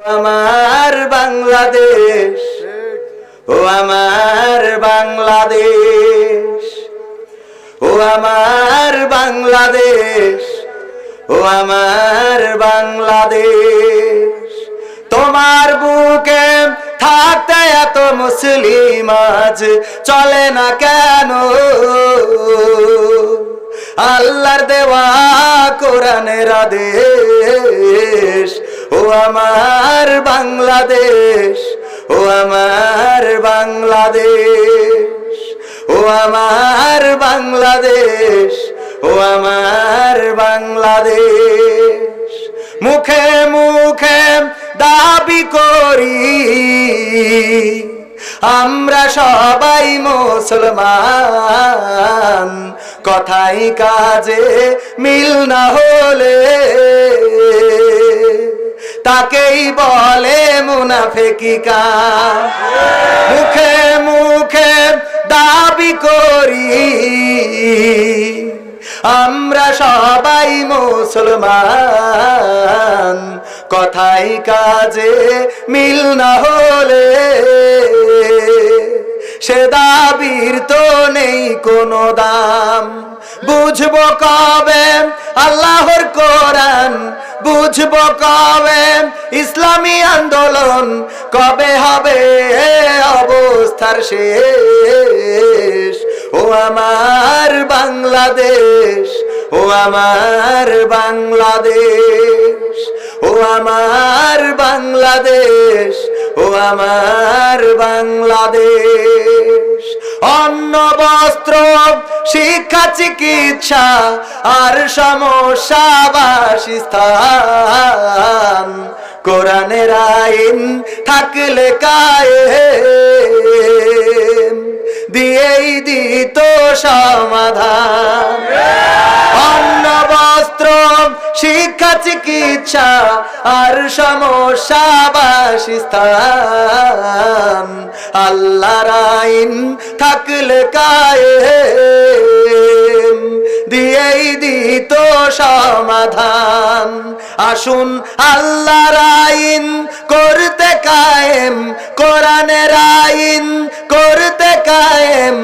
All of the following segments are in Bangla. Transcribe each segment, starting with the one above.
আমার বাংলাদেশ, ও আমার বাংলাদেশ, ও আমার বাংলাদেশ, ও আমার বাংলাদেশ। তোমার বুকে থাকতে এত মুসলিম আজ চলে না কেন? আল্লাহর দেওয়া কোরআনের আদেশ, ও আমার বাংলাদেশ, ও আমার বাংলাদেশ, ও আমার বাংলাদেশ, ও আমার বাংলাদেশ। মুখে মুখে দাবি করি আমরা সবাই মুসলমান, কথাই কাজে মিল না হলে তাকেই বলে মুনাফিকান। মুখে মুখে দাবি করি আমরা সবাই মুসলমান, কথাই কাজে মিল না হলে সে দাবির তো নেই কোনো দাম। বুঝবো কবে আল্লাহর কোরআন, বুঝবো কবে ইসলামী আন্দোলন, কবে হবে অবস্থার শেষ? ও আমার বাংলাদেশ, ও আমার বাংলাদেশ, ও আমার বাংলাদেশ, ও আমার বাংলাদেশ। অন্ন বস্ত্র শিক্ষা চিকিৎসা আর সমস্যা বাসস্থান, কোরআনের আইন থাকলে কায়েম দিয়েই দিত সমাধান। অন্ন বস্ত্র শিক্ষা চিকিৎসা আর সমস্যা বাসস্থান, আল্লাহর আইন থাকলে কায়েম দিয়েই দিত সমাধান। আসুন আল্লাহর আইন করতে কায়েম, কোরআনের আইন করতে কায়েম,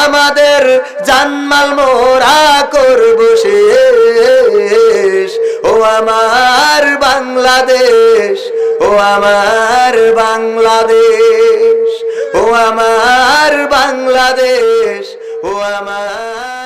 আমাদের জানমাল মোরা করব শেষ। ও আমার বাংলাদেশ, ও আমার বাংলাদেশ, ও আমার বাংলাদেশ, ও আমার